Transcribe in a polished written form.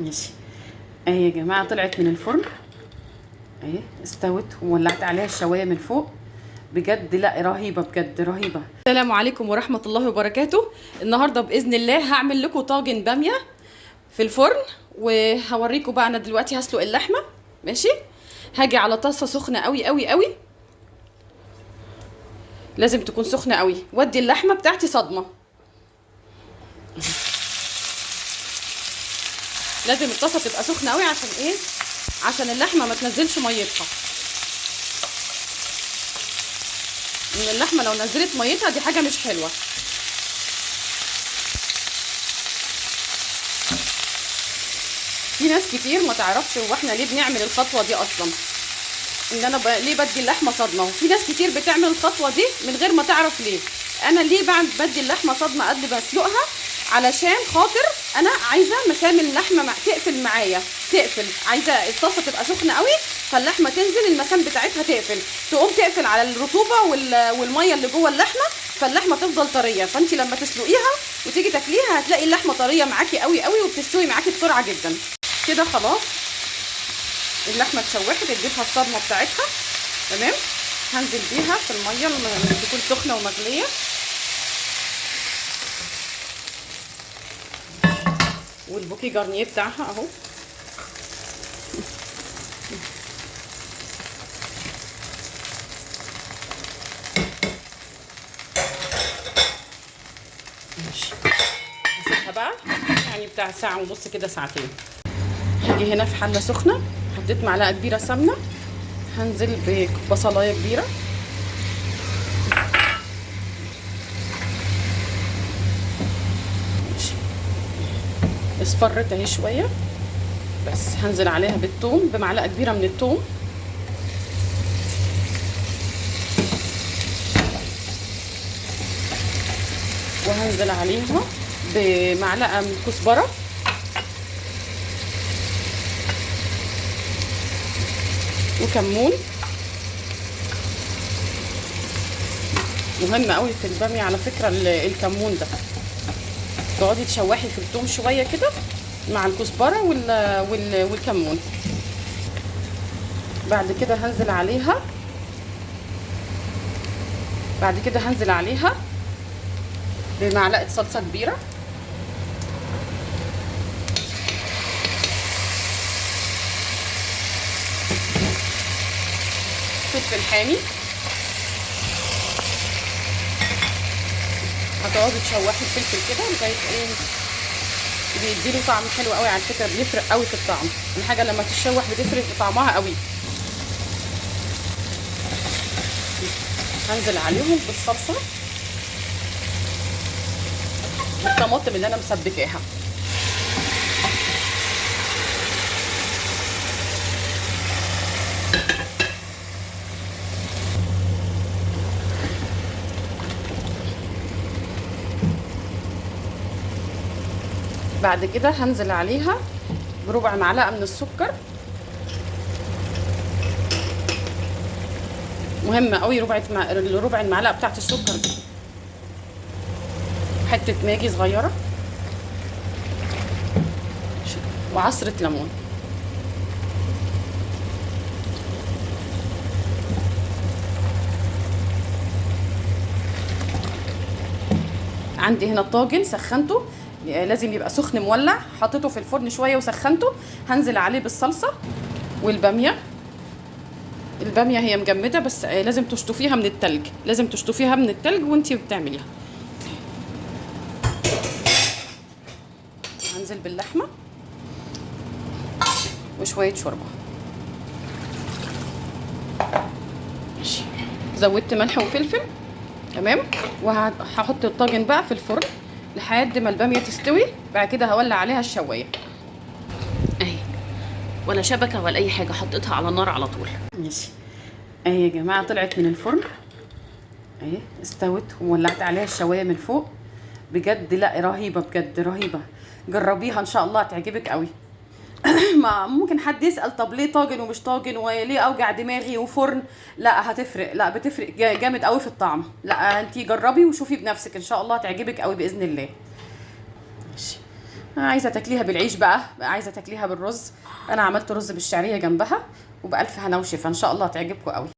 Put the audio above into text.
ماشي. اهي يا جماعه طلعت من الفرن اهي، استوت وولعت عليها الشوايه من فوق. بجد لا رهيبه، بجد رهيبه. السلام عليكم ورحمه الله وبركاته. النهارده باذن الله هعمل لكم طاجن باميه في الفرن، وهوريكم بقى. انا دلوقتي هسلق اللحمه. ماشي. هاجي على طاسه سخنه قوي قوي قوي، لازم تكون سخنه قوي، وادي اللحمه بتاعتي صدمه. لازم الطاسه تبقى سخنه قوي. عشان ايه؟ عشان اللحمه ما تنزلش ميتها. ان اللحمه لو نزلت ميتها دي حاجه مش حلوه. في ناس كتير ما تعرفش هو احنا ليه بنعمل الخطوه دي اصلا، ان انا ليه بدي اللحمه صدمه. وفي ناس كتير بتعمل الخطوه دي من غير ما تعرف ليه. انا ليه بدي اللحمه صدمه قبل ما اسلقها؟ علشان خاطر انا عايزه مسام اللحمه تقفل معايا، تقفل. عايزه الطاسه تبقى سخنه قوي فاللحمه تنزل المسام بتاعتها تقفل، تقوم تقفل على الرطوبه والميه اللي جوه اللحمه، فاللحمه تفضل طريه. فانت لما تسلقيها وتيجي تاكليها هتلاقي اللحمه طريه معاكي قوي قوي، وبتستوي معاكي بسرعه جدا. كده خلاص اللحمه اتشوحت، اديتها الصدمه بتاعتها. تمام. هنزل بيها في الميه اللي تكون سخنه ومغليه، والبوكي جارنيه بتاعها اهو. ماشي. هسيبها بقى يعني بتاع ساعه ونص كده، ساعتين. هاجي هنا في حله سخنه، حطيت معلقه كبيره سمنه، هنزل ببصلايه كبيره، اصفرت اهي شويه بس. هنزل عليها بالثوم، بمعلقه كبيره من الثوم، وهنزل عليها بمعلقه من الكزبره، وكمون. مهم قوي في الباميه على فكره الكمون ده. تقعدي تشوحي في الثوم شويه كده مع الكزبره والكمون. بعد كده هنزل عليها بمعلقه صلصه كبيره، فلفل حامي. هتقعدي تشوحي الفلفل كده لغايه ايه، بيديله طعم حلو قوي. على فكره بيفرق قوي في الطعم، الحاجه لما تتشوح بتفرق في طعمها قوي. هنزل عليهم بالصلصه والطماطم اللي انا مسبكاها. بعد كده هنزل عليها بربع معلقه من السكر. مهمه قوي ربع المعلقه بتاعت السكر دي. حته ماجي صغيره، وعصره ليمون. عندي هنا الطاجن سخنته، لازم يبقى سخن مولع. حطيته في الفرن شويه وسخنته. هنزل عليه بالصلصه والباميه. الباميه هي مجمده بس لازم تشطفيها من التلج، لازم تشطفيها من التلج وانتي بتعمليها. هنزل باللحمه وشويه شوربه. ماشي. زودت ملح وفلفل. تمام. وهحط الطاجن بقى في الفرن لحد ما الباميه تستوي. بعد كده هولع عليها الشوايه اهي، ولا شبكه ولا اي حاجه، حطيتها على النار على طول. ماشي. اهي يا جماعه طلعت من الفرن اهي، استوت وولعت عليها الشوايه من فوق. بجد لا رهيبه، بجد رهيبه. جربيها ان شاء الله هتعجبك قوي. ما ممكن حد يسأل طب ليه طاجن ومش طاجن، وليه اوجع دماغي وفرن؟ لا هتفرق، لا بتفرق جامد قوي في الطعم. لا انتي جربي وشوفي بنفسك ان شاء الله هتعجبك قوي باذن الله. ماشي. عايزه تاكليها بالعيش بقى، عايزه تاكليها بالرز، انا عملت رز بالشعريه جنبها وبألف هنا وشفا، ان شاء الله هتعجبكم قوي.